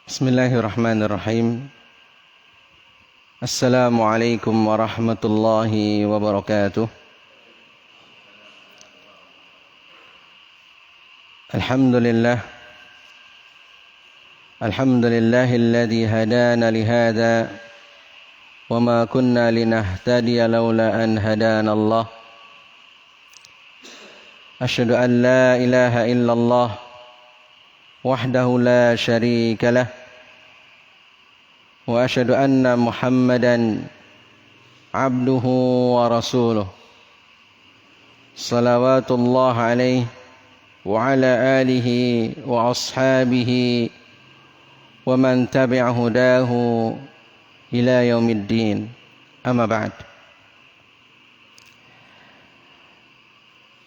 Bismillahirrahmanirrahim. Assalamualaikum warahmatullahi wabarakatuh. Alhamdulillah. Alhamdulillahilladzi hadana lihada wa ma kunna linahtadiya laula an hadana Allah. Asyhadu an la ilaha illallah wahdahu la syarika lah wa asyhadu anna Muhammadan abduhu wa rasuluh salawatullah alaihi wa ala alihi wa ashabihi wa man tabi'a hudahu ila yaumiddin, amma ba'd.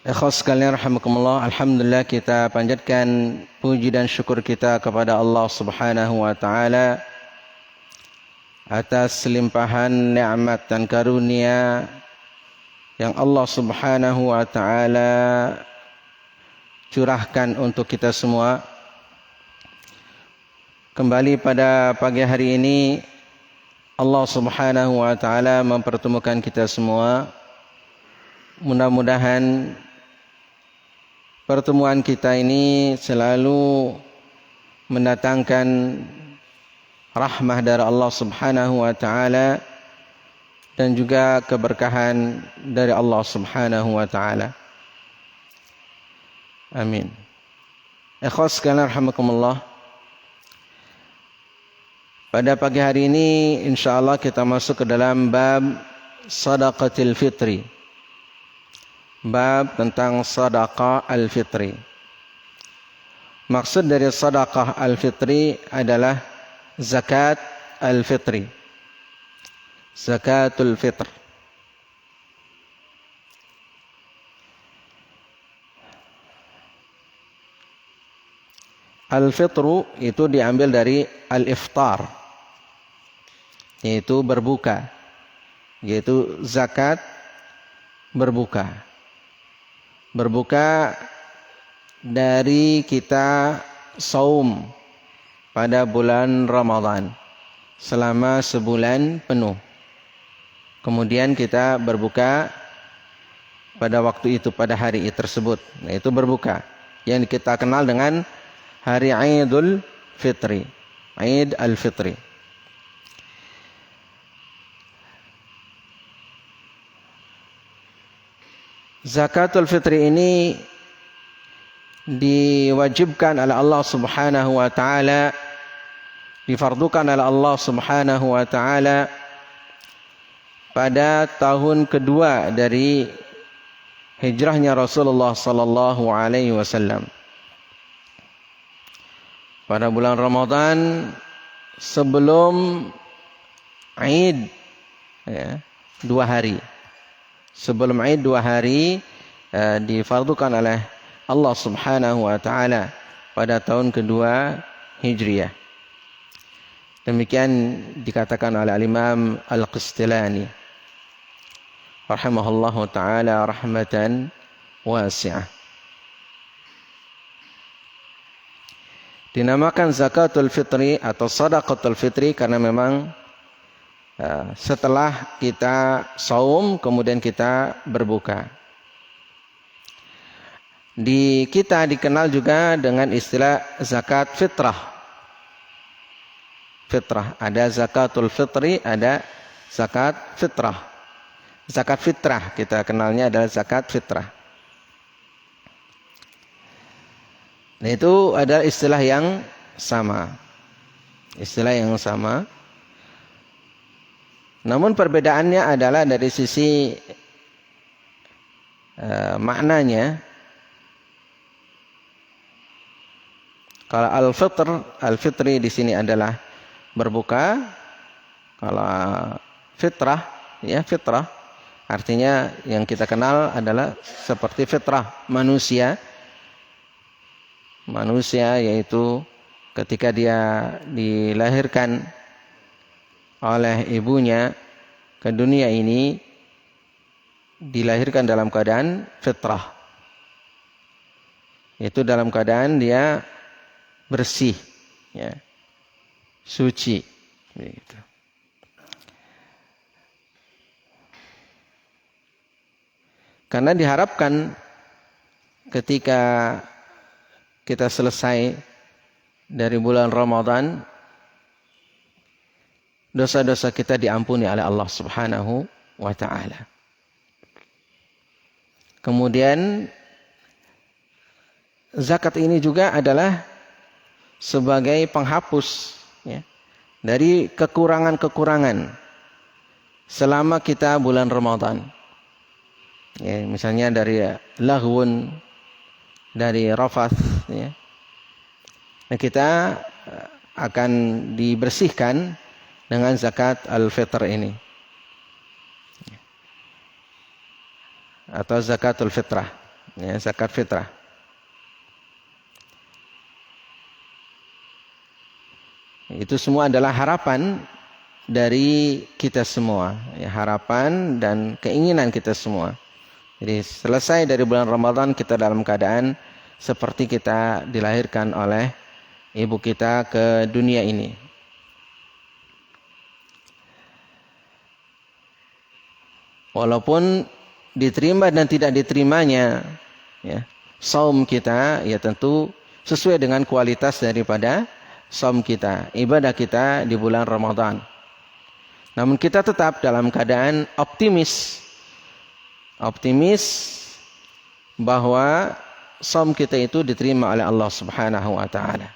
Ikhwas sekalian rahimakumullah, alhamdulillah kita panjatkan puji dan syukur kita kepada Allah Subhanahu wa taala atas limpahan nikmat dan karunia yang Allah Subhanahu wa taala curahkan untuk kita semua. Kembali pada pagi hari ini Allah Subhanahu wa taala mempertemukan kita semua. Mudah-mudahan pertemuan kita ini selalu mendatangkan rahmah dari Allah Subhanahu wa taala dan juga keberkahan dari Allah Subhanahu wa taala. Amin. Ikhwas sekalian rahimakumullah. Pada pagi hari ini insyaallah kita masuk ke dalam bab Shadaqatil Fitri. Bab tentang sedekah al-fitri. Maksud dari sedekah al-fitri adalah zakat al-fitri. Zakatul fitr. Al-fitru itu diambil dari al-iftar, yaitu berbuka, yaitu zakat berbuka. Berbuka dari kita saum pada bulan Ramadan selama sebulan penuh. Kemudian kita berbuka pada waktu itu, pada hari tersebut. Nah, itu berbuka yang kita kenal dengan hari Idul Fitri, Id al-Fitri. Zakatul fitri ini diwajibkan oleh Allah Subhanahu wa taala, difardukan oleh Allah Subhanahu wa taala pada tahun kedua dari hijrahnya Rasulullah sallallahu alaihi wasallam. Pada bulan Ramadan sebelum Id, ya, 2 hari. Sebelum Id 2 hari difardukan oleh Allah Subhanahu wa taala pada tahun kedua Hijriah. Demikian dikatakan oleh Al-Imam Al-Qistilani rahimahullahu taala rahmatan wasi'ah. Dinamakan zakatul fitri atau shadaqatul fitri karena memang setelah kita saum kemudian kita berbuka. Di kita dikenal juga dengan istilah zakat fitrah. Fitrah, ada zakatul fitri, ada zakat fitrah. Zakat fitrah kita kenalnya adalah zakat fitrah. Nah, itu adalah istilah yang sama. Istilah yang sama. Namun perbedaannya adalah dari sisi maknanya. Kalau al-fitri di sini adalah berbuka. Kalau fitrah, ya fitrah artinya yang kita kenal adalah seperti fitrah manusia. Manusia yaitu ketika dia dilahirkan oleh ibunya ke dunia ini dilahirkan dalam keadaan fitrah. Itu dalam keadaan dia bersih, ya. suci. Begitu. Karena diharapkan ketika kita selesai dari bulan Ramadan, dosa-dosa kita diampuni oleh Allah Subhanahu wa ta'ala. Kemudian zakat ini juga adalah sebagai penghapus ya, dari kekurangan-kekurangan selama kita bulan Ramadan. Ya, misalnya dari laghwun, dari rafath ya. Nah, kita akan dibersihkan dengan zakat al-fitr ini. Atau zakatul fitrah. Ya, zakat fitrah. Itu semua adalah harapan dari kita semua. Ya, harapan dan keinginan kita semua. Jadi selesai dari bulan Ramadan kita dalam keadaan seperti kita dilahirkan oleh ibu kita ke dunia ini. Walaupun diterima dan tidak diterimanya ya, saum kita ya tentu sesuai dengan kualitas daripada saum kita, ibadah kita di bulan Ramadan. Namun kita tetap dalam keadaan optimis bahwa saum kita itu diterima oleh Allah Subhanahu wa ta'ala.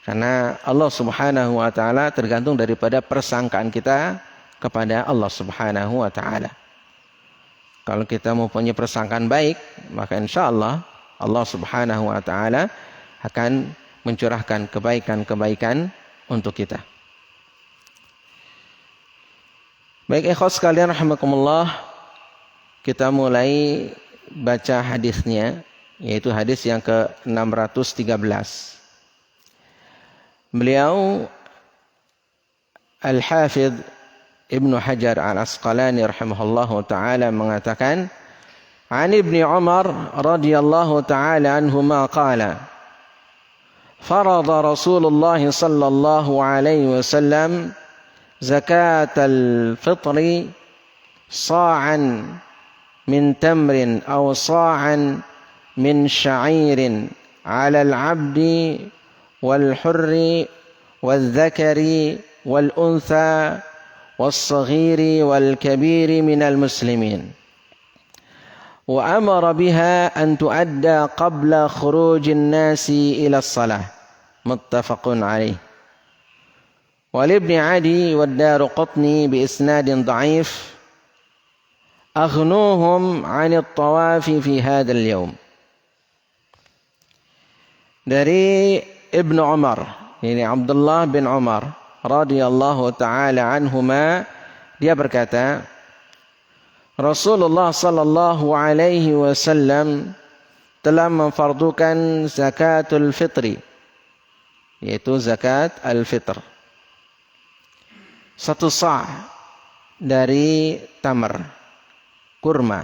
Karena Allah Subhanahu wa ta'ala tergantung daripada persangkaan kita kepada Allah Subhanahu wa ta'ala. Kalau kita mempunyai persangkaan baik, maka insya Allah Allah Subhanahu wa ta'ala akan mencurahkan kebaikan-kebaikan untuk kita. Baik ikhwas sekalian rahimakumullah, kita mulai baca hadisnya, yaitu hadis yang ke-613. Beliau Al-Hafidh Ibnu Hajar Al-Asqalani rahimahullahu ta'ala mengatakan, An Ibni Umar radhiyallahu ta'ala anhuma qala, Farada Rasulullah sallallahu alaihi wasallam zakatal fitri sa'an min tamrin aw sa'an min sya'irin 'ala al-'abdi wal hurri wal dhakari wal untha was saghiri wal kabiri minal muslimin wa amara biha an tu'adda qabla khurujin nasi ila as-salah muttafaqun alaih. Wal Ibni Adi wad Daruqutni bi isnadin dha'if aghnuhum 'anil tawafi fi hadzal yaum. Dari Ibnu Umar, ini Abdullah bin Umar radhiyallahu taala anhuma, dia berkata, Rasulullah sallallahu alaihi wasallam telah memfardukan zakatul fitri, yaitu zakat al-fitr. 1 sa' dari tamar, kurma,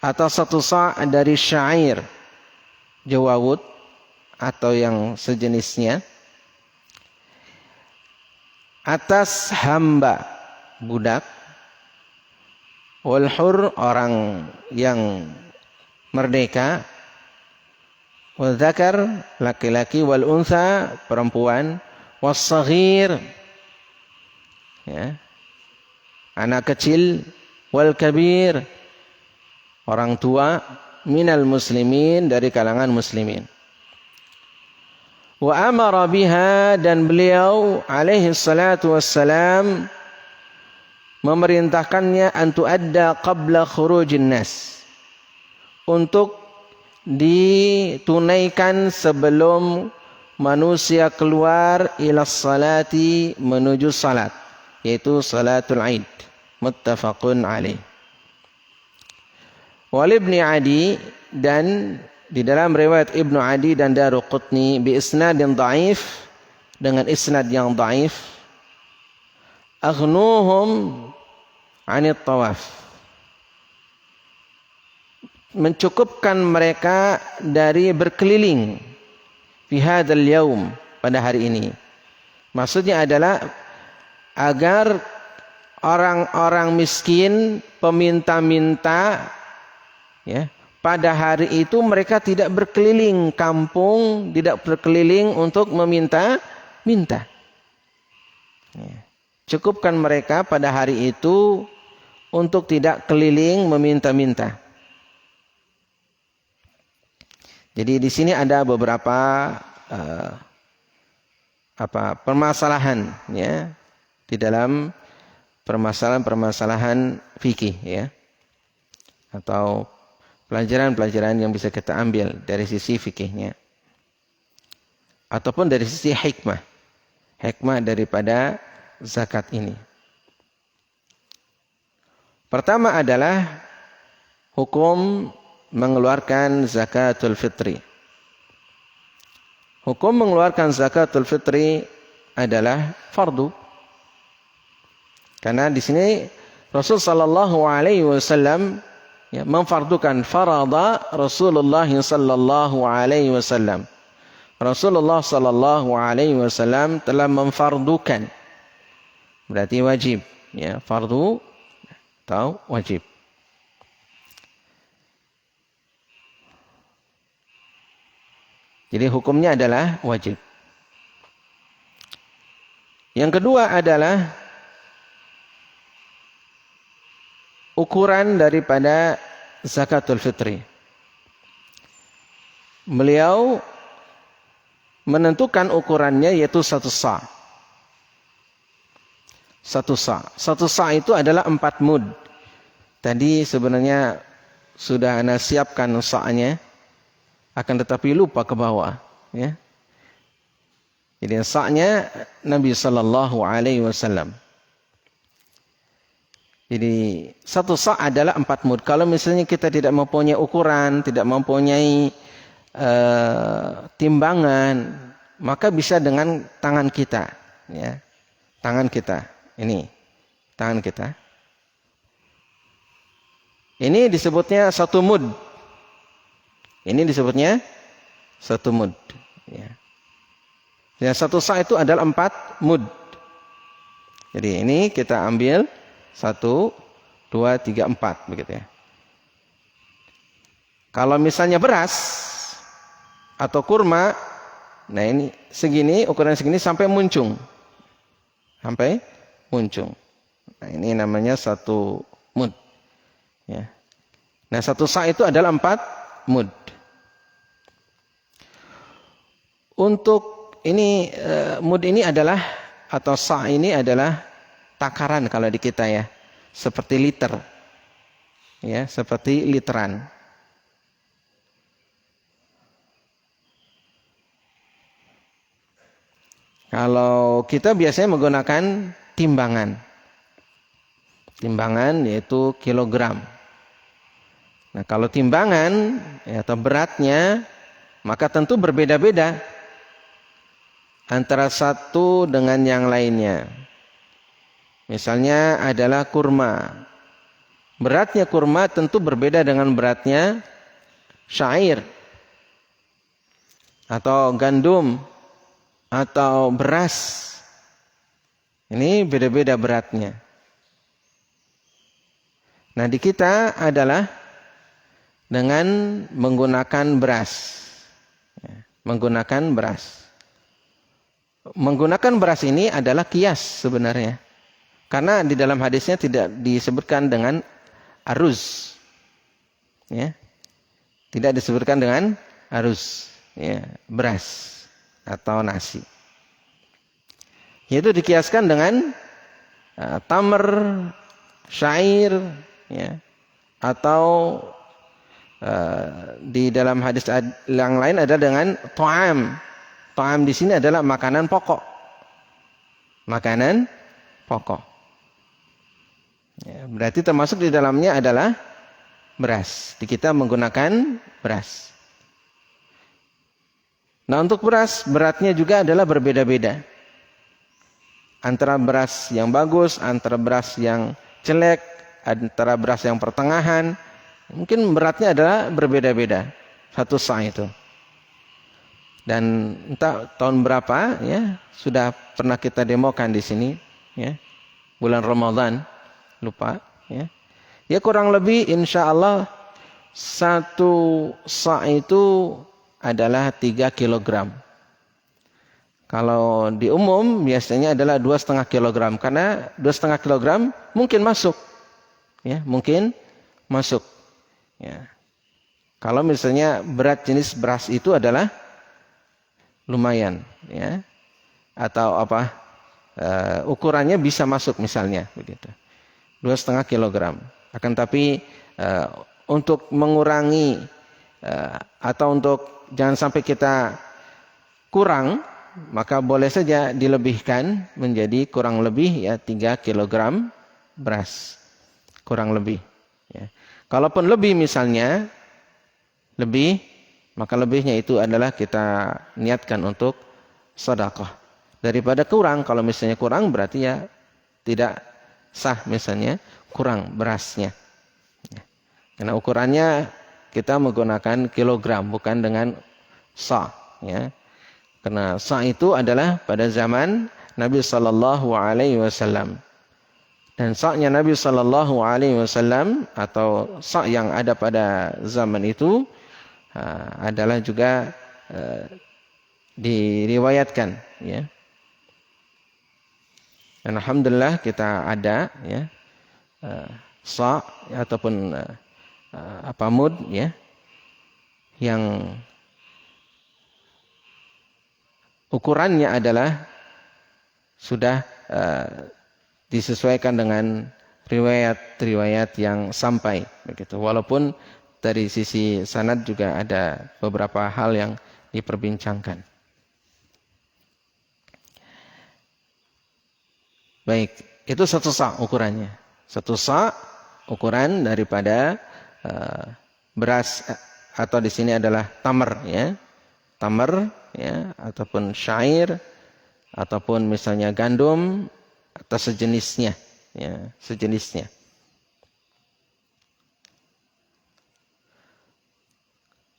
atau 1 sa' dari syair, jawawut atau yang sejenisnya, atas hamba, budak, wal hur, orang yang merdeka, wal dzakar, laki-laki, wal untha, perempuan, was saghir, ya, anak kecil, wal kabir, orang tua, minal muslimin, dari kalangan muslimin. Wa amara biha, dan beliau alaihi salatu wassalam memerintahkannya an tu'adda qabla khurujin nas, untuk ditunaikan sebelum manusia keluar ila salati, menuju salat, yaitu salatul Aid. Muttafaqun alaih. Wal Ibni Adi, dan di dalam riwayat Ibnu Adi dan Daruqutni bi isnadin dhaif, dengan isnad yang dhaif, aghnuhum 'anit tawaf, mencukupkan mereka dari berkeliling fi hadzal yaum, pada hari ini, Maksudnya adalah agar orang-orang miskin, peminta-minta, ya, pada hari itu mereka tidak berkeliling kampung, tidak berkeliling untuk meminta-minta. Ya. Cukupkan mereka pada hari itu untuk tidak keliling meminta-minta. Jadi di sini ada beberapa permasalahan, ya, di dalam permasalahan fikih, ya, atau pelajaran-pelajaran yang bisa kita ambil dari sisi fikihnya, ataupun dari sisi hikmah daripada zakat ini. Pertama adalah hukum mengeluarkan zakatul fitri. Hukum mengeluarkan zakatul fitri adalah fardu. Karena di sini Rasul sallallahu alaihi wasallam memfardukan, farada Rasulullah sallallahu alaihi wasallam. Rasulullah sallallahu alaihi wasallam telah memfardukan. Berarti wajib, ya, fardu atau wajib. Jadi hukumnya adalah wajib. Yang kedua adalah ukuran daripada zakatul fitri. Beliau menentukan ukurannya yaitu 1 sa'. 1 sa'. 1 sa' itu adalah 4 mud. Tadi sebenarnya sudah Anda siapkan sa'nya, akan tetapi lupa ke bawah, ya. Jadi sa'nya Nabi sallallahu alaihi wasallam. Jadi 1 sa' adalah 4 mud. Kalau misalnya kita tidak mempunyai ukuran, tidak mempunyai timbangan, maka bisa dengan tangan kita, ya. Tangan kita. Ini tangan kita. Ini disebutnya 1 mud. Ini disebutnya 1 mud, ya. Yang 1 sa' itu adalah 4 mud. Jadi ini kita ambil 1, 2, 3, 4 begitu, ya. Kalau misalnya beras atau kurma, nah ini segini, ukuran segini sampai muncung. Sampai muncung. Nah ini namanya 1 mud, ya. Nah 1 sa' itu adalah 4 mud. Untuk ini mud ini adalah, atau sa' ini adalah takaran kalau di kita, ya, seperti liter, ya, seperti literan. Kalau kita biasanya menggunakan timbangan yaitu kilogram. Nah kalau timbangan, ya, atau beratnya, maka tentu berbeda-beda antara satu dengan yang lainnya. Misalnya adalah kurma. Beratnya kurma tentu berbeda dengan beratnya syair atau gandum atau beras. Ini beda-beda beratnya. Nah di kita adalah dengan menggunakan beras. Menggunakan beras. Menggunakan beras ini adalah kias sebenarnya. Karena di dalam hadisnya tidak disebutkan dengan aruz. Ya. Tidak disebutkan dengan aruz, ya, beras atau nasi. Itu dikiaskan dengan tamr, syair, ya, atau di dalam hadis yang lain ada dengan ta'am. Ta'am di sini adalah makanan pokok. Makanan pokok. Ya, berarti termasuk di dalamnya adalah beras. Di kita menggunakan beras. Nah untuk beras, beratnya juga adalah berbeda-beda. Antara beras yang bagus, antara beras yang jelek, antara beras yang pertengahan. Mungkin beratnya adalah berbeda-beda. 1 sa' itu. Dan entah tahun berapa ya sudah pernah kita demokan di sini ya. Bulan Ramadan lupa ya. Ya kurang lebih insya Allah satu sa' itu adalah 3 kilogram. Kalau di umum biasanya adalah 2,5 kilogram. Karena 2,5 kilogram mungkin masuk. Ya, mungkin masuk. Ya. Kalau misalnya berat jenis beras itu adalah lumayan. Ya. Atau apa ukurannya bisa masuk misalnya. Begitu. 2,5 kilogram. Akan tapi untuk mengurangi atau untuk jangan sampai kita kurang, maka boleh saja dilebihkan menjadi kurang lebih ya 3 kilogram beras. Kurang lebih. Ya. Kalaupun lebih misalnya, lebih, maka lebihnya itu adalah kita niatkan untuk sedekah. Daripada kurang, kalau misalnya kurang berarti ya tidak sah misalnya kurang berasnya. Ya. Karena ukurannya kita menggunakan kilogram bukan dengan sa. Ya. Karena sa' itu adalah pada zaman Nabi sallallahu alaihi wasallam. Dan sa'nya Nabi sallallahu alaihi wasallam atau sa' yang ada pada zaman itu adalah juga diriwayatkan ya. Dan alhamdulillah kita ada ya sa' ataupun mud ya yang ukurannya adalah sudah disesuaikan dengan riwayat-riwayat yang sampai begitu. Walaupun dari sisi sanad juga ada beberapa hal yang diperbincangkan. Baik, itu satu sa' ukurannya. Satu sa' ukuran daripada beras atau di sini adalah tamar ya. Tamar ya, ataupun syair ataupun misalnya gandum atau sejenisnya ya, sejenisnya.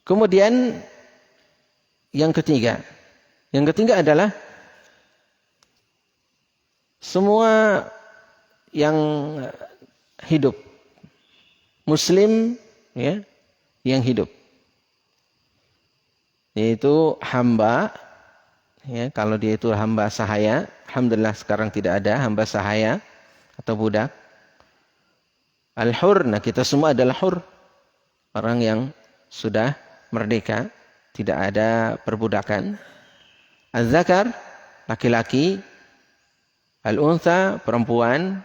Kemudian yang ketiga adalah semua yang hidup muslim ya, yang hidup, yaitu hamba ya, kalau dia itu hamba sahaya, alhamdulillah sekarang tidak ada hamba sahaya atau budak. Al-hur, nah kita semua adalah hur, orang yang sudah merdeka, tidak ada perbudakan. Az-zakar, laki-laki. Al-untha, perempuan.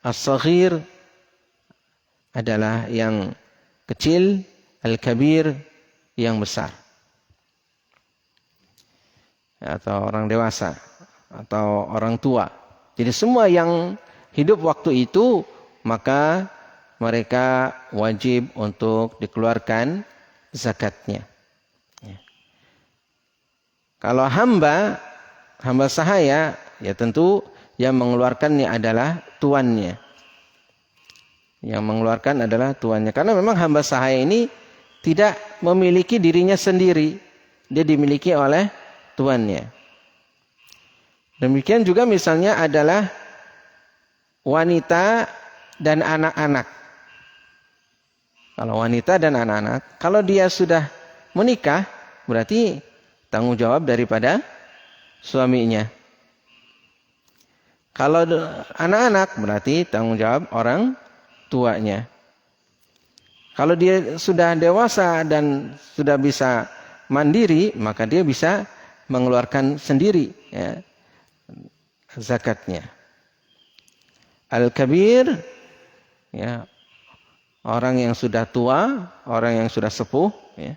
As-saghir adalah yang kecil. Al-kabir, yang besar. Atau orang dewasa atau orang tua. Jadi semua yang hidup waktu itu maka mereka wajib untuk dikeluarkan zakatnya. Ya. Kalau hamba sahaya ya tentu yang mengeluarkannya adalah tuannya. Yang mengeluarkan adalah tuannya. Karena memang hamba sahaya ini tidak memiliki dirinya sendiri. Dia dimiliki oleh tuannya. Demikian juga misalnya adalah wanita dan anak-anak. Kalau wanita dan anak-anak, kalau dia sudah menikah, berarti tanggung jawab daripada suaminya. Kalau anak-anak, berarti tanggung jawab orang tuanya. Kalau dia sudah dewasa dan sudah bisa mandiri, maka dia bisa mengeluarkan sendiri ya, zakatnya. Al-kabir ya, orang yang sudah tua, orang yang sudah sepuh ya.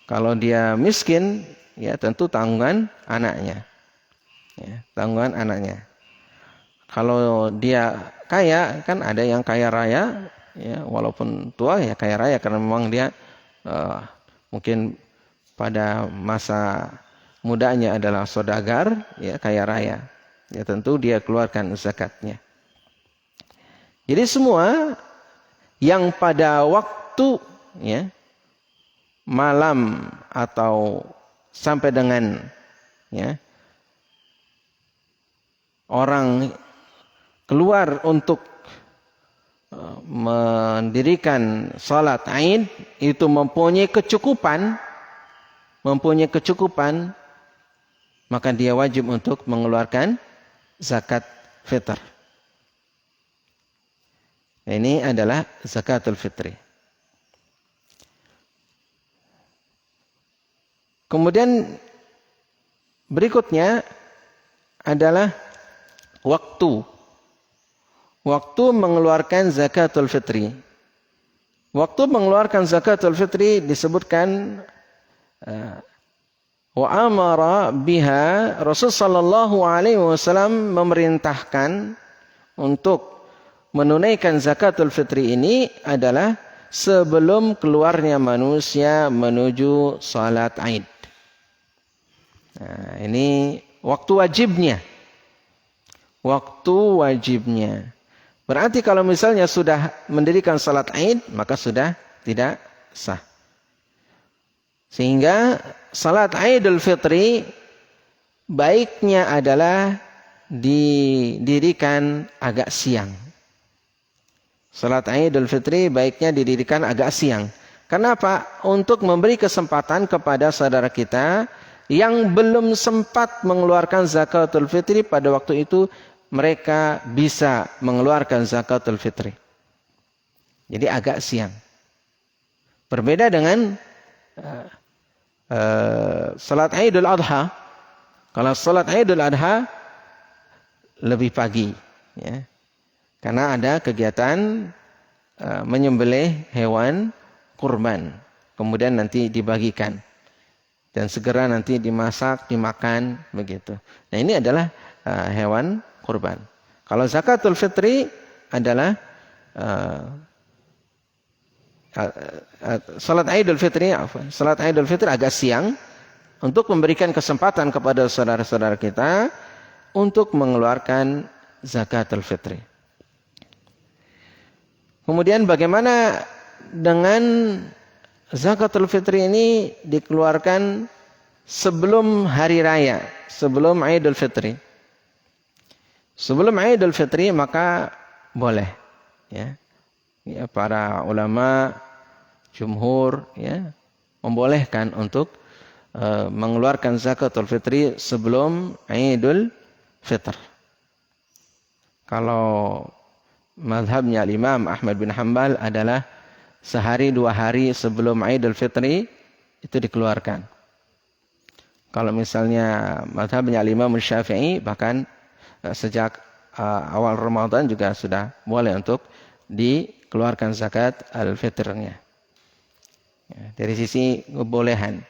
Kalau dia miskin ya tentu tanggungan anaknya. Ya, tanggungan anaknya. Kalau dia kaya, kan ada yang kaya raya ya, walaupun tua ya kaya raya karena memang dia mungkin pada masa mudanya adalah saudagar, ya kaya raya. Ya tentu dia keluarkan zakatnya. Jadi semua yang pada waktu ya malam atau sampai dengan ya orang keluar untuk mendirikan salat Aid itu mempunyai kecukupan, maka dia wajib untuk mengeluarkan zakat fitr. Ini adalah zakatul fitri. Kemudian berikutnya adalah waktu mengeluarkan zakatul fitri. Waktu mengeluarkan zakatul fitri disebutkan wa amara biha, Rasul sallallahu alaihi wasallam memerintahkan untuk menunaikan zakatul fitri ini adalah sebelum keluarnya manusia menuju salat Aid. Nah, ini waktu wajibnya. Berarti kalau misalnya sudah mendirikan salat Aid, maka sudah tidak sah. Sehingga salat Aidul Fitri baiknya adalah didirikan agak siang. Salat Idul Fitri baiknya didirikan agak siang. Kenapa? Untuk memberi kesempatan kepada saudara kita yang belum sempat mengeluarkan zakatul fitri pada waktu itu, mereka bisa mengeluarkan zakatul fitri. Jadi agak siang. Berbeda dengan salat Idul Adha. Kalau salat Idul Adha lebih pagi, ya. Karena ada kegiatan menyembelih hewan kurban, kemudian nanti dibagikan dan segera nanti dimasak, dimakan, begitu. Nah, ini adalah hewan kurban. Kalau zakatul fitri adalah salat Idul Fitri agak siang untuk memberikan kesempatan kepada saudara-saudara kita untuk mengeluarkan zakatul fitri. Kemudian bagaimana dengan zakatul fitri ini dikeluarkan sebelum hari raya, sebelum Idul Fitri. Sebelum Idul Fitri maka boleh, ya. Ya, para ulama jumhur ya membolehkan untuk mengeluarkan zakatul fitri sebelum Idul Fitr. Kalau mazhabnya Imam Ahmad bin Hanbal adalah sehari 2 hari sebelum Idul Fitri itu dikeluarkan. Kalau misalnya mazhabnya Imam Syafi'i bahkan sejak awal Ramadan juga sudah boleh untuk dikeluarkan zakat al-fitrnya. Ya, dari sisi kebolehan.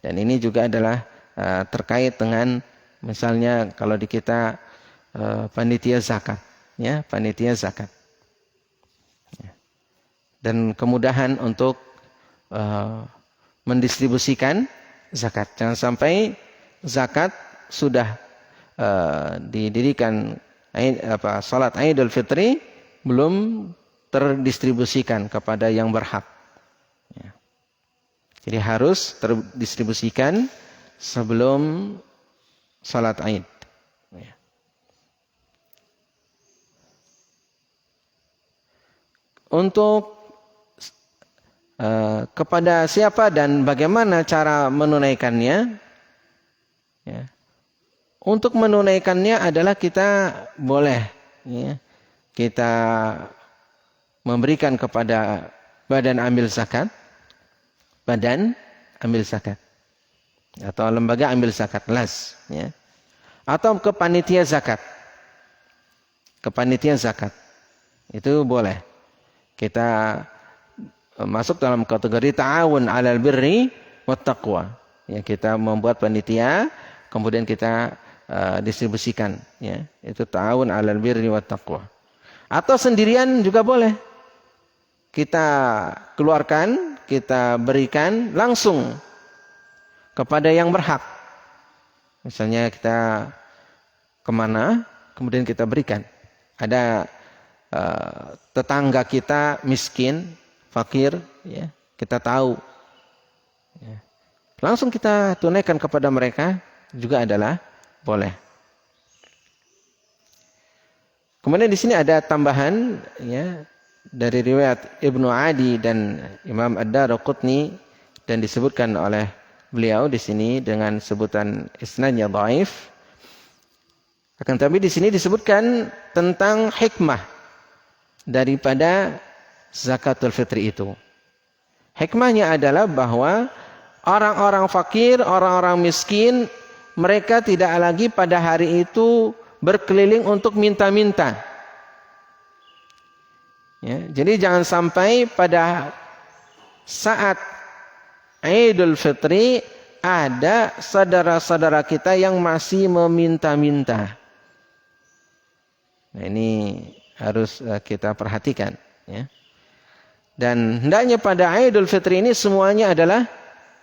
Dan ini juga adalah terkait dengan misalnya kalau di kita panitia zakat. Ya, panitia zakat. Ya. Dan kemudahan untuk mendistribusikan zakat. Jangan sampai zakat sudah didirikan salat Idul Fitri belum terdistribusikan kepada yang berhak. Ya. Jadi harus terdistribusikan sebelum salat Id. Ya. Untuk kepada siapa dan bagaimana cara menunaikannya? Ya. Untuk menunaikannya adalah kita boleh, ya, kita memberikan kepada badan amil zakat, atau lembaga amil zakat las, ya, atau ke panitia zakat, itu boleh. Kita masuk dalam kategori ta'awun 'alal birri wat taqwa. Ya, kita membuat panitia, kemudian kita distribusikan, ya. Itu ta'awun 'alal birri wat taqwa. Atau sendirian juga boleh. Kita keluarkan, kita berikan langsung kepada yang berhak. Misalnya kita kemana, kemudian kita berikan. Ada tetangga kita miskin, fakir, ya, kita tahu langsung kita tunaikan kepada mereka juga adalah boleh. Kemudian di sini ada tambahan ya dari riwayat Ibnu Adi dan Imam Ad-Daraqutni dan disebutkan oleh beliau di sini dengan sebutan isnadnya dhaif. Akan tetapi di sini disebutkan tentang hikmah daripada zakatul fitri itu. Hikmahnya adalah bahwa orang-orang fakir, orang-orang miskin, mereka tidak lagi pada hari itu berkeliling untuk minta-minta. Ya, jadi jangan sampai pada saat Idul Fitri ada saudara-saudara kita yang masih meminta-minta. Nah, ini harus kita perhatikan. Ya. Dan hendaknya pada Idul Fitri ini semuanya adalah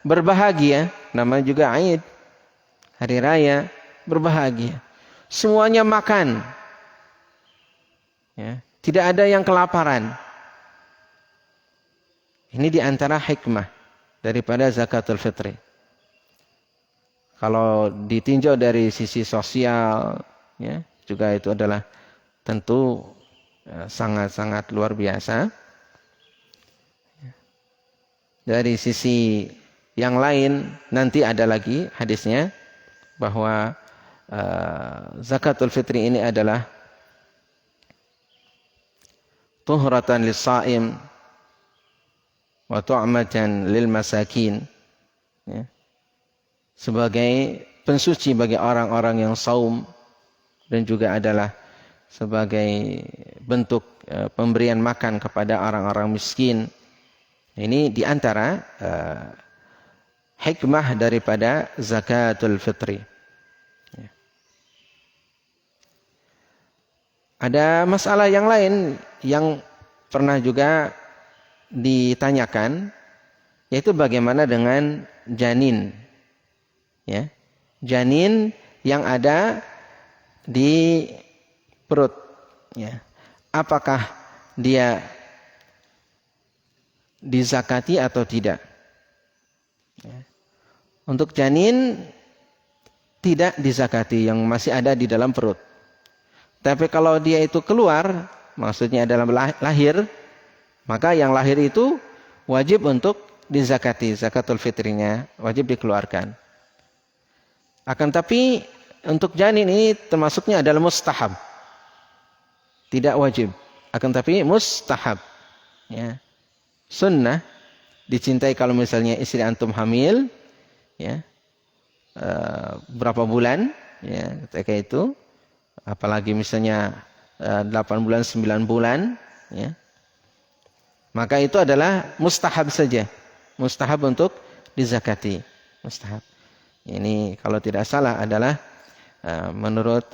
berbahagia. Namanya juga Id, hari raya, berbahagia. Semuanya makan. Ya. Tidak ada yang kelaparan. Ini diantara hikmah daripada zakatul fitri. Kalau ditinjau dari sisi sosial, ya, juga itu adalah tentu sangat-sangat luar biasa. Dari sisi yang lain nanti ada lagi hadisnya bahwa zakatul fitri ini adalah tuhratan lis-shaim wa tu'matan lil masakin, ya. Sebagai pensuci bagi orang-orang yang saum dan juga adalah sebagai bentuk pemberian makan kepada orang-orang miskin. Ini diantara hikmah daripada zakatul fitri. Ya. Ada masalah yang lain yang pernah juga ditanyakan, yaitu bagaimana dengan janin. Ya. Janin yang ada di perut, ya. Apakah dia dizakati atau tidak? Ya. Untuk janin tidak dizakati yang masih ada di dalam perut. Tapi kalau dia itu keluar, maksudnya dalam lahir, maka yang lahir itu wajib untuk dizakati, zakatul fitrinya wajib dikeluarkan. Akan tapi untuk janin ini termasuknya adalah mustahab. Tidak wajib, akan tapi mustahab. Ya. Sunnah, dicintai kalau misalnya istri antum hamil, ya, berapa bulan, ya, ketika itu, apalagi misalnya 8 bulan, 9 bulan, ya, maka itu adalah mustahab saja, mustahab untuk dizakati, mustahab. Ini kalau tidak salah adalah menurut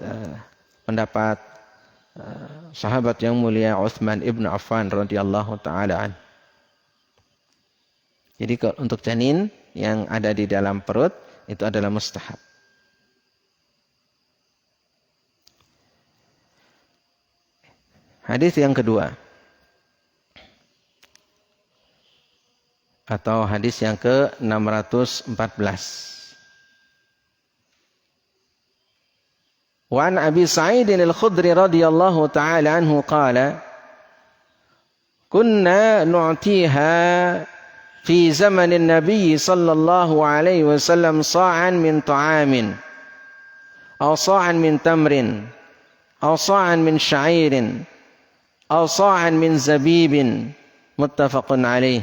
pendapat sahabat yang mulia Utsman ibn Affan radhiyallahu taala an. Jadi untuk janin yang ada di dalam perut itu adalah mustahab. Hadis yang kedua atau hadis yang ke-614. Wa an Abi Sa'id al-Khudri radhiyallahu ta'ala anhu qala kunna nu'tiha fi zaman an-nabiy sallallahu alaihi wasallam sa'an min ta'amin aw sa'an min tamrin aw sa'an min sya'irin aw sa'an min zabibin muttafaqun alaih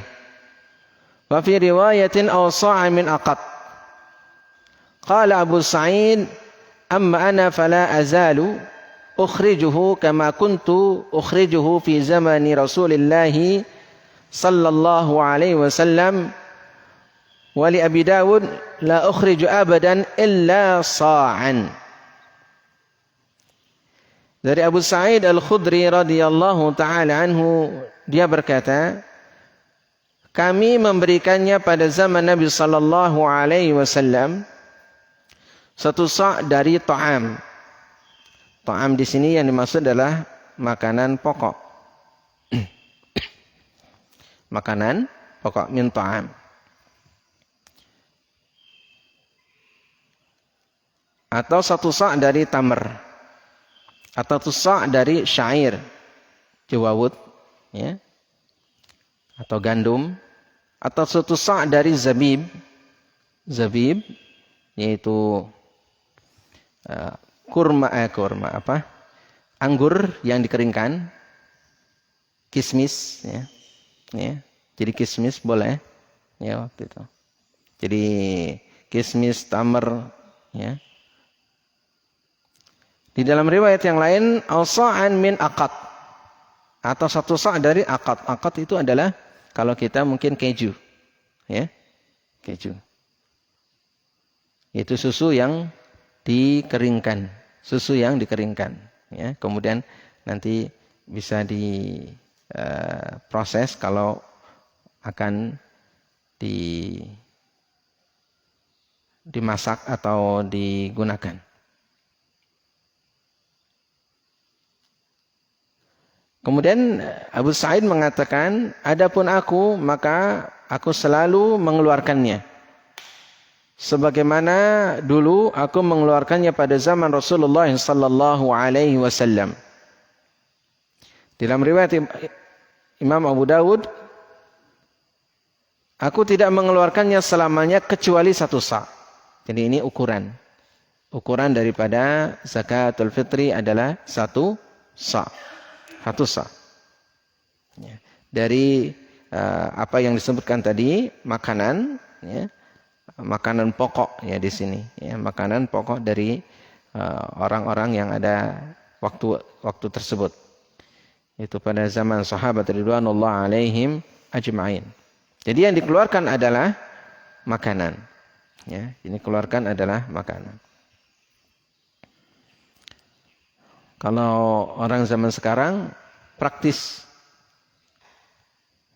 wa fi riwayatin aw sa'an min aqat. Qala Abu Sa'id amma ana fala azalu ukhrijuhu kama kuntu ukhrijuhu fi zamani Rasulillah sallallahu alaihi wasallam wa li Abi Dawud la ukhriju abadan illa sa'an. Dari Abu Sa'id Al-Khudri radhiyallahu taala anhu, dia berkata, kami memberikannya pada zaman Nabi sallallahu alaihi wasallam satu sa' dari ta'am. Ta'am di sini yang dimaksud adalah makanan pokok. Makanan pokok min ta'am. atau 1 sa' dari tamr, atau 1 sa' dari syair, jawawut, ya, atau gandum, atau 1 sa' dari zabib, yaitu kurma apa? Anggur yang dikeringkan, kismis, ya. Ya. Jadi kismis boleh, ya waktu itu. Jadi kismis, tamar, ya. Di dalam riwayat yang lain, al-sa'an min aqad, atau 1 sa' dari aqad. Aqad itu adalah kalau kita mungkin keju, ya, keju. Itu susu yang dikeringkan, ya. Kemudian nanti bisa diproses kalau akan dimasak atau digunakan. Kemudian Abu Sa'id mengatakan, adapun aku, maka aku selalu mengeluarkannya. Sebagaimana dulu aku mengeluarkannya pada zaman Rasulullah sallallahu alaihi wasallam. Dalam riwayat Imam Abu Dawud, aku tidak mengeluarkannya selamanya kecuali 1 sa'. Jadi ini ukuran. Ukuran daripada zakatul fitri adalah 1 sa'. 1 sa'. Ya. Dari apa yang disebutkan tadi, makanan, ya, makanan pokok, ya, di sini, ya, makanan pokok dari orang-orang yang ada waktu tersebut. Itu pada zaman sahabat ridwanullah alaihim ajma'in. Jadi yang dikeluarkan adalah makanan. Ya, ini keluarkan adalah makanan. Kalau orang zaman sekarang praktis,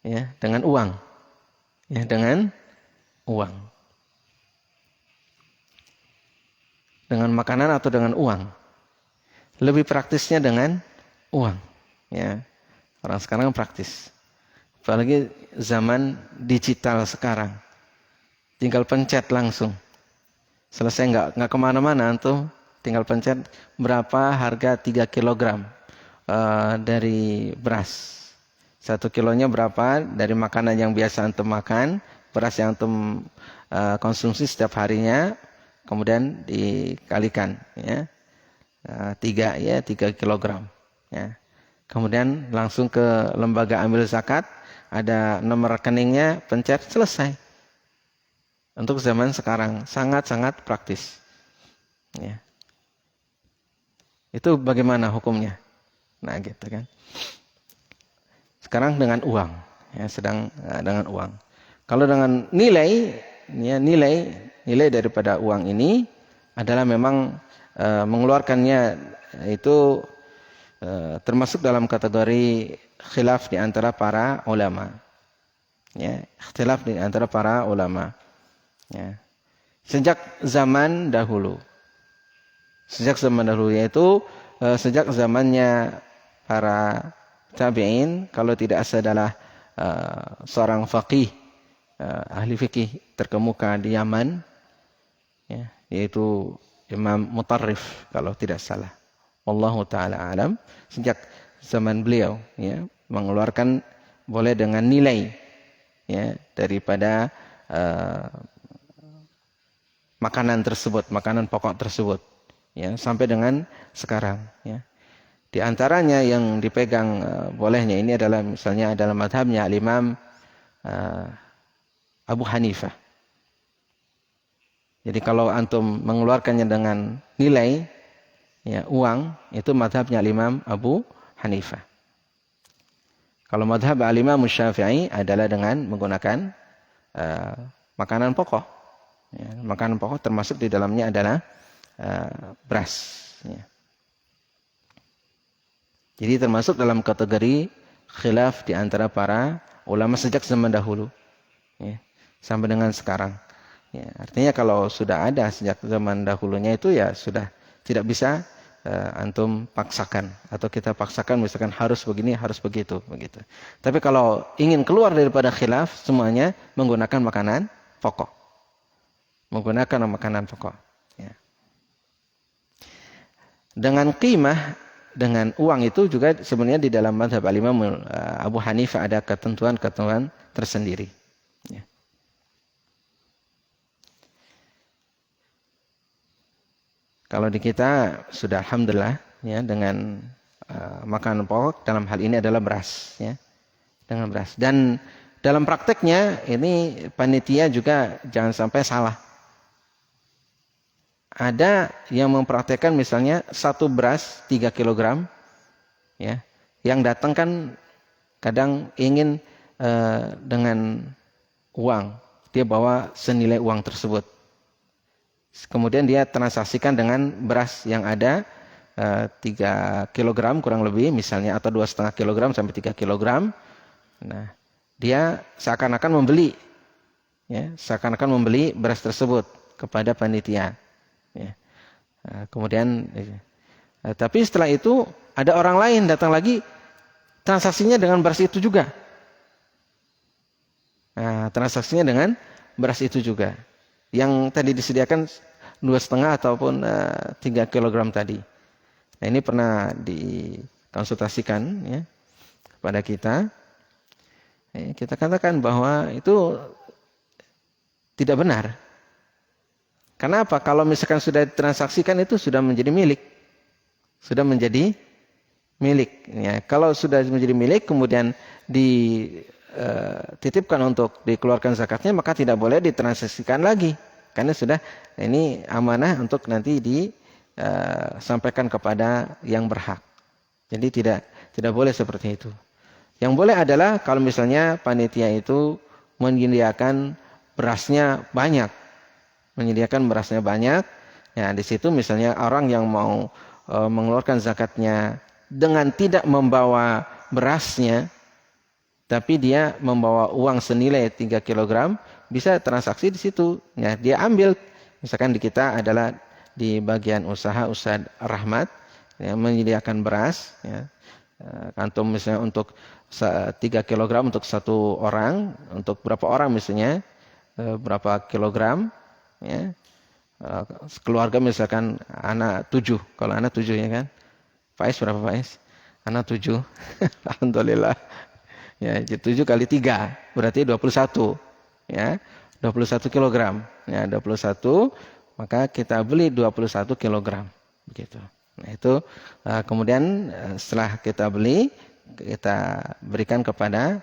ya, dengan uang, ya, dengan uang, dengan makanan atau dengan uang. Lebih praktisnya dengan uang, ya. Orang sekarang praktis. Apalagi zaman digital sekarang, tinggal pencet langsung, selesai, nggak kemana-mana, antum tinggal pencet berapa harga 3 kilogram dari beras. 1 kilonya berapa dari makanan yang biasa antum makan, beras yang antum konsumsi setiap harinya, kemudian dikalikan, ya, 3 kilogram. Ya. Kemudian langsung ke lembaga ambil zakat, ada nomor rekeningnya, pencet, selesai. Untuk zaman sekarang sangat-sangat praktis. Ya. Itu bagaimana hukumnya? Nah, gitu kan. Sekarang dengan uang, ya, sedang dengan uang. Kalau dengan nilai, ya, nilai daripada uang ini adalah memang mengeluarkannya itu termasuk dalam kategori khilaf di antara para ulama. Ya, ikhtilaf di antara para ulama. Ya. Sejak zaman dahulu. Yaitu sejak zamannya para tabi'in, kalau tidak adalah seorang faqih, ahli fikih terkemuka di Yaman, ya, yaitu Imam Mutarrif kalau tidak salah. Wallahu ta'ala alam. Sejak zaman beliau, ya, mengeluarkan boleh dengan nilai, ya, daripada makanan tersebut, makanan pokok tersebut, ya, sampai dengan sekarang, ya. Di antaranya yang dipegang bolehnya ini adalah misalnya adalah madhabnya Imam Abu Hanifah. Jadi kalau antum mengeluarkannya dengan nilai, ya, uang, itu madhabnya Imam Abu Hanifah. Kalau madhab Imam Syafi'i adalah dengan menggunakan makanan pokok. Ya, makanan pokok termasuk di dalamnya adalah beras. Ya. Jadi termasuk dalam kategori khilaf di antara para ulama sejak zaman dahulu, ya, sampai dengan sekarang. Ya, artinya kalau sudah ada sejak zaman dahulunya itu, ya sudah tidak bisa antum paksakan atau kita paksakan misalkan harus begini, harus begitu. Tapi kalau ingin keluar daripada khilaf, semuanya menggunakan makanan pokok. Ya. Dengan qimah, dengan uang itu juga sebenarnya di dalam mazhab Imam Abu Hanifah ada ketentuan-ketentuan tersendiri. Ya. Kalau di kita sudah alhamdulillah ya dengan makanan pokok dalam hal ini adalah beras ya. Dengan beras. Dan dalam prakteknya ini panitia juga jangan sampai salah. Ada yang mempraktekkan misalnya satu beras 3 kg ya. Yang datang kan kadang ingin dengan uang, dia bawa senilai uang tersebut. Kemudian dia transaksikan dengan beras yang ada 3 kg kurang lebih misalnya, atau 2,5 kg sampai 3 kg. Nah, dia seakan-akan membeli ya, seakan-akan membeli beras tersebut kepada panitia. Ya. Kemudian tapi setelah itu ada orang lain datang lagi, transaksinya dengan beras itu juga. Nah, transaksinya dengan beras itu juga. Yang tadi disediakan 2,5 ataupun 3 kg tadi. Nah, ini pernah dikonsultasikan ya kepada kita. Kita katakan bahwa itu tidak benar. Kenapa? Kalau misalkan sudah ditransaksikan itu sudah menjadi milik. Sudah menjadi milik. Ya, kalau sudah menjadi milik kemudian dititipkan untuk dikeluarkan zakatnya, maka tidak boleh ditransaksikan lagi. Karena sudah ini amanah untuk nanti disampaikan kepada yang berhak. Jadi tidak boleh seperti itu. Yang boleh adalah kalau misalnya panitia itu menyediakan berasnya banyak. Menyediakan berasnya banyak. Ya, di situ misalnya orang yang mau mengeluarkan zakatnya dengan tidak membawa berasnya, tapi dia membawa uang senilai 3 kg, bisa transaksi di situ. Ya, dia ambil. Misalkan di kita adalah di bagian usaha rahmat, ya, menyediakan beras. Ya. Antum misalnya untuk 3 kg untuk satu orang, untuk berapa orang misalnya, berapa kilogram. Ya, keluarga misalkan anak 7, kalau anak 7 ya kan, Faiz berapa Faiz? Anak 7, alhamdulillah. Ya, 7 kali 3 berarti 21, ya, 21 kilogram. Ya, 21, maka kita beli 21 kilogram, begitu. Nah itu kemudian setelah kita beli, kita berikan kepada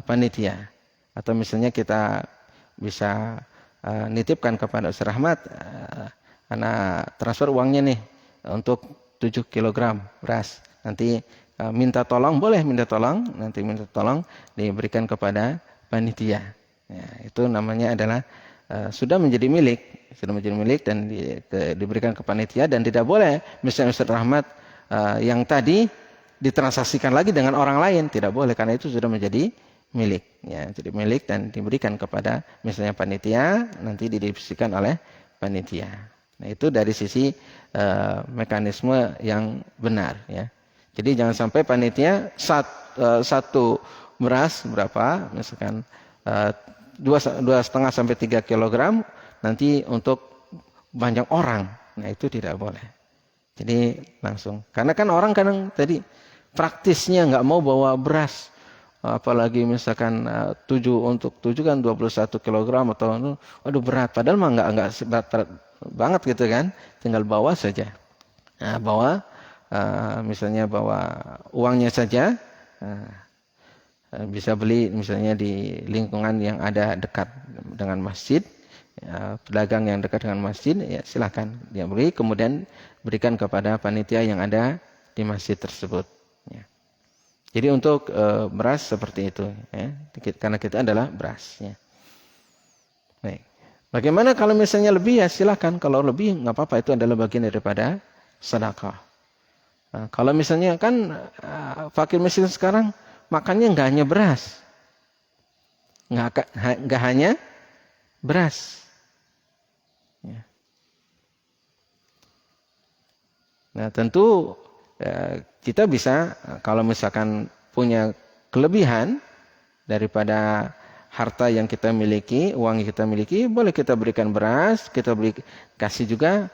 panitia, atau misalnya kita bisa nitipkan kepada Ustaz Rahmat, anak transfer uangnya nih untuk 7 kg beras. Nanti minta tolong, boleh minta tolong, nanti minta tolong diberikan kepada panitia. Ya, itu namanya adalah sudah menjadi milik dan diberikan ke panitia, dan tidak boleh misalnya Ustaz Rahmat yang tadi ditransaksikan lagi dengan orang lain, tidak boleh, karena itu sudah menjadi milik, ya, jadi milik dan diberikan kepada misalnya panitia, nanti didistribusikan oleh panitia. Nah itu dari sisi mekanisme yang benar, ya. Jadi jangan sampai panitia satu beras berapa, misalkan 2,5 sampai 3 kg nanti untuk banyak orang. Nah itu tidak boleh. Jadi langsung, karena kan orang kadang tadi praktisnya nggak mau bawa beras. Apalagi misalkan 7 untuk 7 kan 21 kg atau aduh berat, padahal mah enggak berat banget gitu kan, tinggal bawa saja. Nah, bawa misalnya bawa uangnya saja, bisa beli misalnya di lingkungan yang ada dekat dengan masjid, ya, pedagang yang dekat dengan masjid, ya silakan dia beli, kemudian berikan kepada panitia yang ada di masjid tersebut. Ya. Jadi untuk beras seperti itu, ya, karena kita adalah beras. Ya. Baik. Bagaimana kalau misalnya lebih, ya silakan. Kalau lebih nggak apa-apa, itu adalah bagian daripada sedekah. Nah, kalau misalnya kan fakir miskin sekarang makannya nggak hanya beras, nggak hanya beras. Ya. Nah tentu kita bisa, kalau misalkan punya kelebihan daripada harta yang kita miliki, uang yang kita miliki, boleh kita berikan beras, kita kasih juga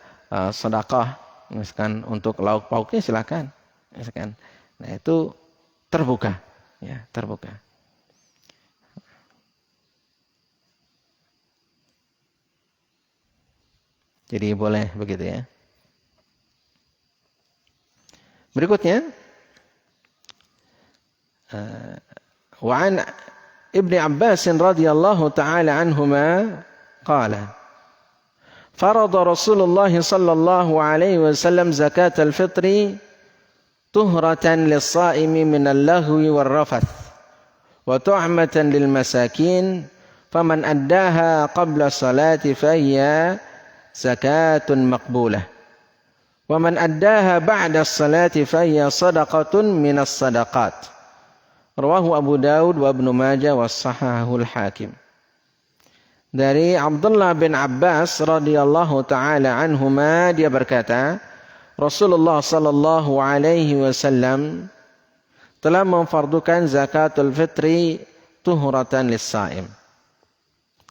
sedekah, Misalkan untuk lauk pauknya silakan. Misalkan. Nah, itu terbuka, ya, terbuka. Jadi boleh begitu ya. Berikutnya وعن ابن عباس رضي الله تعالى عنهما قال فرض رسول الله صلى الله عليه وسلم زكاة الفطر طهرة للصائم من اللغو والرفث وطعمة للمساكين فمن أداها قبل الصلاة فهي زكاة مقبولة ومن أداها بعد الصلاة فهي صدقة من الصدقات Rawahu Abu Daud wa Ibnu Majah wa Shahahul Hakim. Dari Abdullah bin Abbas radhiyallahu taala anhuma, dia berkata, Rasulullah sallallahu alaihi wasallam telah memfardukan zakatul fitri tuhuratan lis-shaim.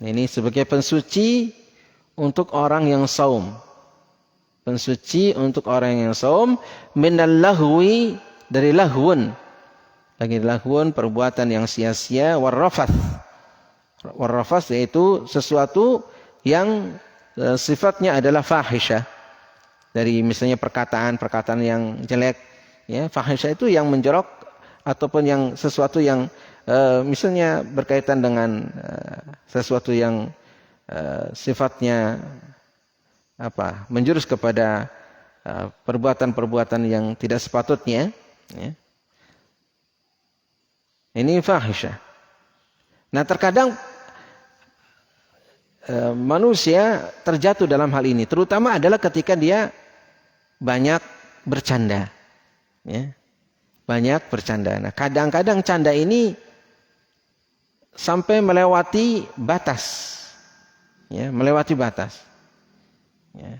Ini sebagai pensuci untuk orang yang saum. Pensuci untuk orang yang saum minal lahwi, dari lahwun. Lagi lahwun, perbuatan yang sia-sia, warrafath. Warrafath yaitu sesuatu yang sifatnya adalah fahisyah. Dari misalnya perkataan yang jelek, ya, fahisyah itu yang menjorok ataupun yang sesuatu yang misalnya berkaitan dengan sesuatu yang sifatnya menjurus kepada perbuatan-perbuatan yang tidak sepatutnya, ya. Ini fahisyah. Nah, terkadang manusia terjatuh dalam hal ini, terutama adalah ketika dia banyak bercanda, ya. Banyak bercanda. Nah, kadang-kadang canda ini sampai melewati batas, ya, melewati batas, ya.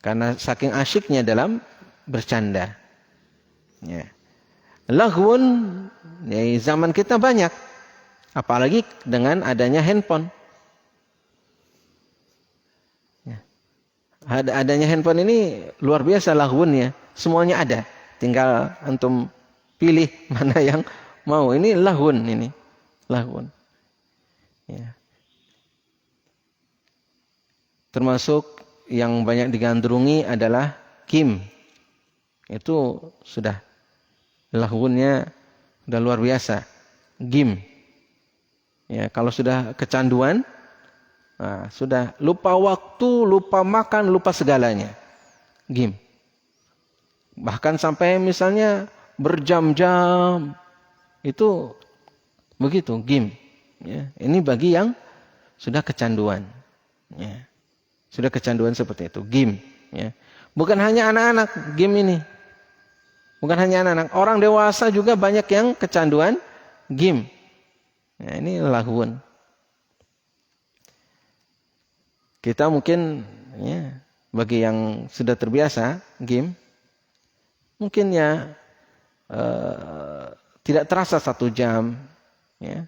Karena saking asyiknya dalam bercanda, ya. Lahwun, ya, zaman kita banyak, apalagi dengan adanya handphone. Ya. Adanya handphone ini luar biasa lahwunnya, semuanya ada. Tinggal antum pilih mana yang mau. Ini lahwun, ini lahwun. Ya. Termasuk yang banyak digandrungi adalah game. Itu sudah lahwunnya udah luar biasa. Game. Ya, kalau sudah kecanduan, nah, sudah lupa waktu, lupa makan, lupa segalanya. Game. Bahkan sampai misalnya berjam-jam, itu begitu, game. Ya, ini bagi yang sudah kecanduan. Ya, sudah kecanduan seperti itu, game. Ya. Bukan hanya anak-anak game ini. Bukan hanya anak-anak, orang dewasa juga banyak yang kecanduan game. Nah, ini lahwun. Kita mungkin, ya, bagi yang sudah terbiasa game, mungkin ya tidak terasa 1 jam, ya,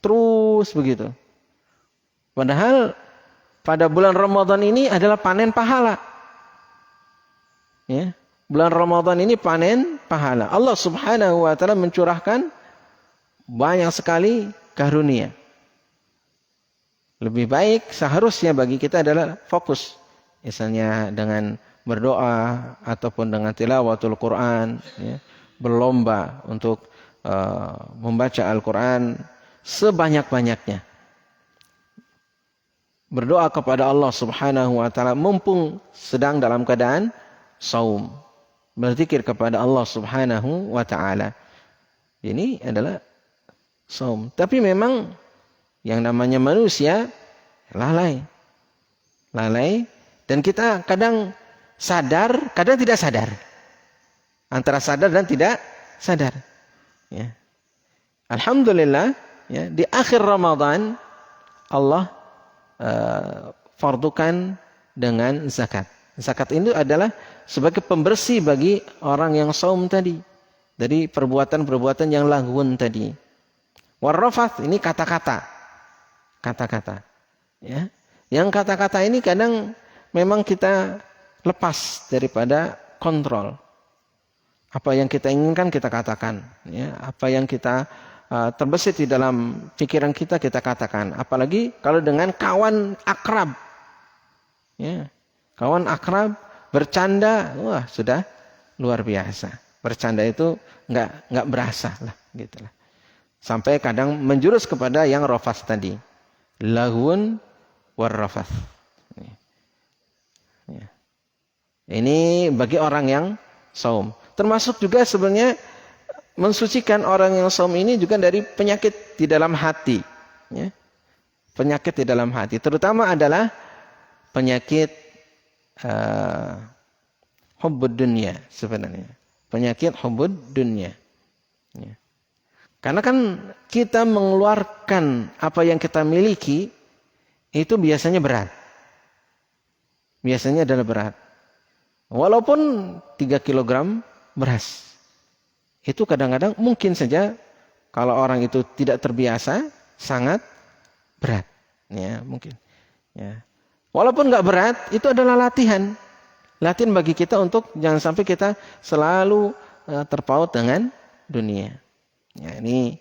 terus begitu. Padahal pada bulan Ramadan ini adalah panen pahala, ya. Bulan Ramadan ini panen pahala. Allah Subhanahu wa taala mencurahkan banyak sekali karunia. Lebih baik seharusnya bagi kita adalah fokus, misalnya dengan berdoa ataupun dengan tilawatul Quran, ya, berlomba untuk membaca Al-Quran sebanyak-banyaknya. Berdoa kepada Allah Subhanahu wa taala mumpung sedang dalam keadaan saum. Berzikir kepada Allah Subhanahu wa taala. Ini adalah saum. Tapi memang yang namanya manusia lalai. Lalai, dan kita kadang sadar, kadang tidak sadar. Antara sadar dan tidak sadar. Ya. Alhamdulillah, ya, di akhir Ramadan Allah fardukan dengan zakat. Zakat itu adalah sebagai pembersih bagi orang yang saum tadi, dari perbuatan-perbuatan yang lahwun tadi. Warrafath, ini kata-kata. Kata-kata. Ya. Yang kata-kata ini kadang memang kita lepas daripada kontrol. Apa yang kita inginkan kita katakan, ya. Apa yang kita terbesit di dalam pikiran kita katakan. Apalagi kalau dengan kawan akrab, ya. Kawan akrab bercanda, wah sudah luar biasa. Bercanda itu nggak berasa lah, gitulah. Sampai kadang menjurus kepada yang rafas tadi, lahun warrafas. Ya. Ini bagi orang yang saum. Termasuk juga sebenarnya mensucikan orang yang saum ini juga dari penyakit di dalam hati. Ya. Penyakit di dalam hati. Terutama adalah penyakit hubbud dunya sebenarnya. Penyakit hubbud dunya. Ya. Karena kan kita mengeluarkan apa yang kita miliki itu biasanya berat. Biasanya adalah berat. Walaupun 3 kilogram beras. Itu kadang-kadang mungkin saja kalau orang itu tidak terbiasa sangat berat. Ya, mungkin. Ya. Walaupun nggak berat, itu adalah latihan. Latihan bagi kita untuk jangan sampai kita selalu terpaut dengan dunia. Ya, ini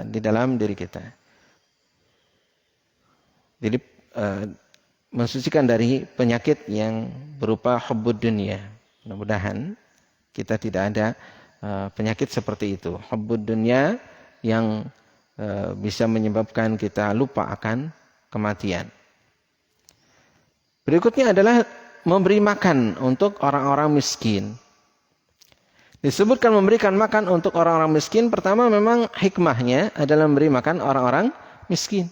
di dalam diri kita. Jadi mensucikan dari penyakit yang berupa hubbud dunia. Mudah-mudahan kita tidak ada penyakit seperti itu. Hubbud dunia yang bisa menyebabkan kita lupa akan kematian. Berikutnya adalah memberi makan untuk orang-orang miskin. Disebutkan memberikan makan untuk orang-orang miskin, pertama memang hikmahnya adalah memberi makan orang-orang miskin.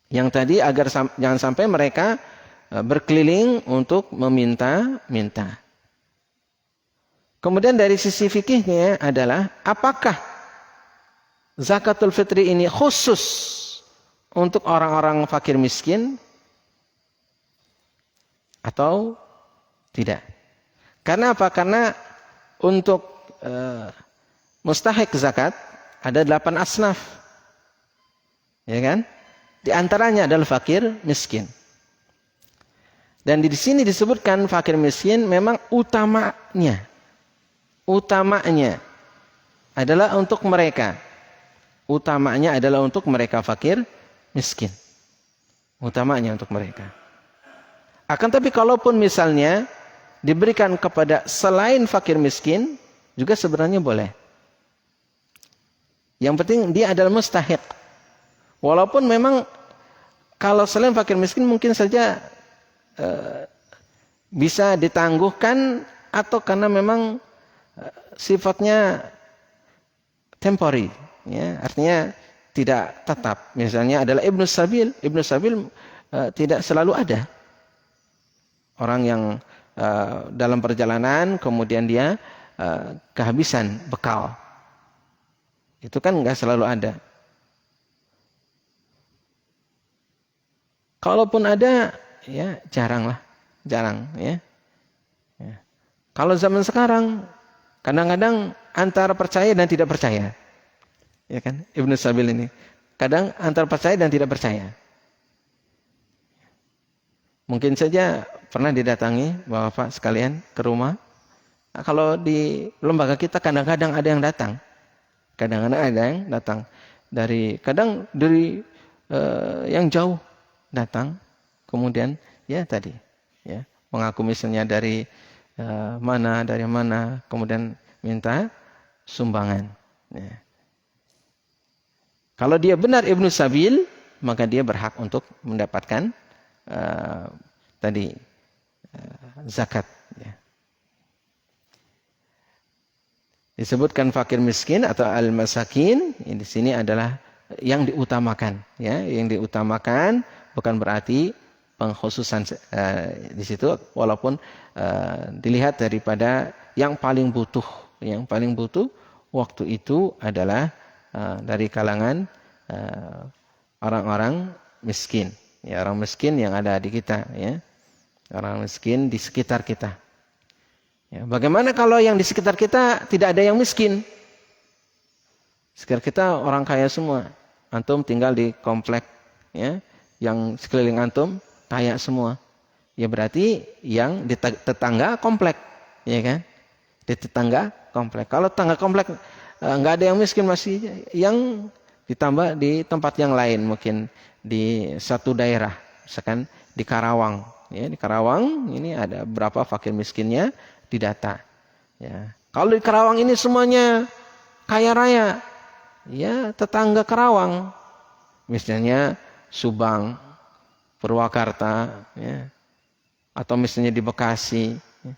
Yang tadi agar jangan sampai mereka berkeliling untuk meminta-minta. Kemudian dari sisi fikihnya adalah apakah zakatul fitri ini khusus untuk orang-orang fakir miskin atau tidak? Karena apa? Karena untuk mustahik zakat ada 8 asnaf. Ya kan? Di antaranya adalah fakir miskin. Dan di sini disebutkan fakir miskin memang utamanya adalah untuk mereka. Utamanya adalah untuk mereka fakir miskin. Utamanya untuk mereka. Akan tapi kalaupun misalnya diberikan kepada selain fakir miskin juga sebenarnya boleh. Yang penting dia adalah mustahik. Walaupun memang kalau selain fakir miskin mungkin saja bisa ditangguhkan atau karena memang sifatnya temporary, ya, artinya tidak tetap. Misalnya adalah Ibnu Sabil tidak selalu ada. Orang yang dalam perjalanan kemudian dia kehabisan bekal. Itu kan enggak selalu ada. Kalaupun ada, ya jarang ya. Ya. Kalau zaman sekarang, kadang-kadang antara percaya dan tidak percaya, ya kan? Ibnu Sabil ini, kadang antara percaya dan tidak percaya. Mungkin saja pernah didatangi bapak sekalian ke rumah. Nah, kalau di lembaga kita kadang-kadang ada yang datang, kadang dari yang jauh datang, kemudian ya tadi ya mengaku misalnya dari mana, kemudian minta sumbangan. Ya. Kalau dia benar Ibnu Sabil, maka dia berhak untuk mendapatkan zakat. Ya. Disebutkan fakir miskin atau al-masakin, di sini adalah yang diutamakan. Ya, yang diutamakan bukan berarti pengkhususan di situ, walaupun dilihat daripada yang paling butuh. Yang paling butuh waktu itu adalah dari kalangan orang-orang miskin. Ya, orang miskin yang ada di kita. Ya. Orang miskin di sekitar kita. Ya, bagaimana kalau yang di sekitar kita tidak ada yang miskin? Sekitar kita orang kaya semua. Antum tinggal di komplek, ya, yang sekeliling antum kaya semua. ya berarti yang di tetangga komplek, ya kan? Di tetangga komplek. Kalau tetangga komplek nggak ada yang miskin, masih yang ditambah di tempat yang lain, mungkin di satu daerah, misalkan di Karawang, ya di Karawang ini ada berapa fakir miskinnya didata. Ya, kalau di Karawang ini semuanya kaya raya, ya tetangga Karawang, misalnya Subang, Purwakarta, ya, atau misalnya di Bekasi, ya.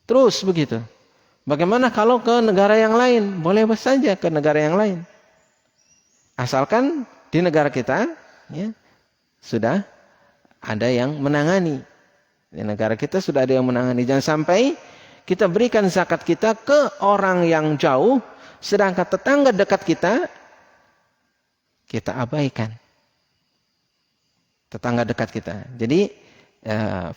Terus begitu. Bagaimana kalau ke negara yang lain? Boleh saja ke negara yang lain. Asalkan di negara kita, ya, sudah ada yang menangani. Di negara kita sudah ada yang menangani. Jangan sampai kita berikan zakat kita ke orang yang jauh, sedangkan tetangga dekat kita abaikan. Tetangga dekat kita. Jadi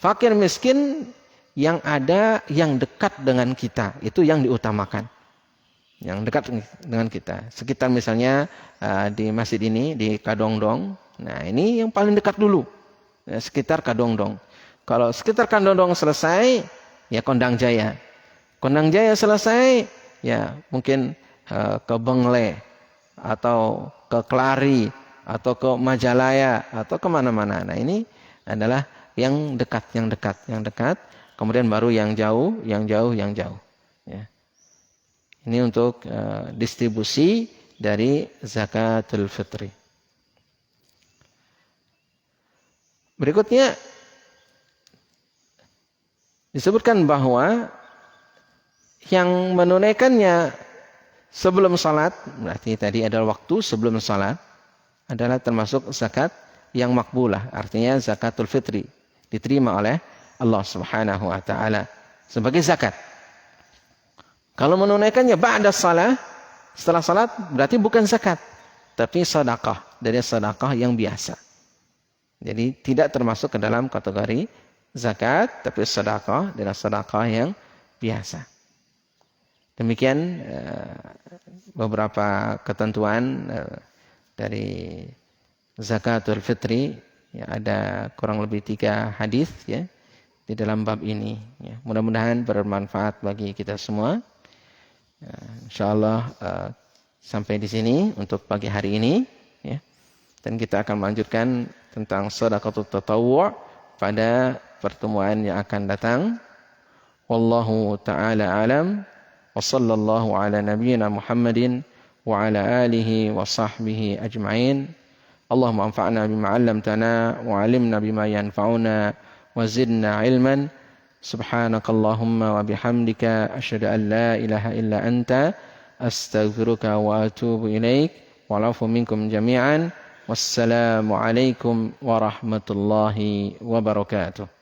fakir miskin yang ada yang dekat dengan kita, itu yang diutamakan. Yang dekat dengan kita. Sekitar misalnya di masjid ini, di Kadongdong. Nah ini yang paling dekat dulu. Sekitar Kadongdong. Kalau sekitar Kadongdong selesai, ya Kondang Jaya. Kondang Jaya selesai, ya mungkin ke Bengle, atau ke Kelari, atau ke Majalaya, atau kemana-mana. Nah ini adalah yang dekat. Kemudian baru yang jauh. Ya. Ini untuk distribusi dari zakatul fitri. Berikutnya disebutkan bahwa yang menunaikannya sebelum salat, berarti tadi adalah waktu sebelum salat, adalah termasuk zakat yang makbulah, artinya zakatul fitri, diterima oleh Allah Subhanahu wa taala sebagai zakat. Kalau menunaikannya ba'da salat, setelah salat, berarti bukan zakat, tapi sedekah, dari sedekah yang biasa. Jadi tidak termasuk ke dalam kategori zakat, tapi sedekah adalah sedekah yang biasa. Demikian beberapa ketentuan dari zakatul fitri. Ya, ada kurang lebih 3 hadis ya di dalam bab ini. Ya, mudah-mudahan bermanfaat bagi kita semua. Ya, insyaallah sampai di sini untuk pagi hari ini. Ya. Dan kita akan melanjutkan tentang sedekahut tatawwu' pada pertemuan yang akan datang. Wallahu ta'ala alam. Wa sallallahu ala nabiyyina Muhammadin wa ala alihi wa sahbihi ajma'in. Allahumma anfa'na bima 'allamtana wa 'allimna bima yanfa'una wa zidna 'ilman. Subhanakallahumma wa bihamdika asyhadu an la ilaha illa anta astaghfiruka wa atubu ilaik. Wa afu minkum jami'an. Wassalamu alaikum warahmatullahi wabarakatuh.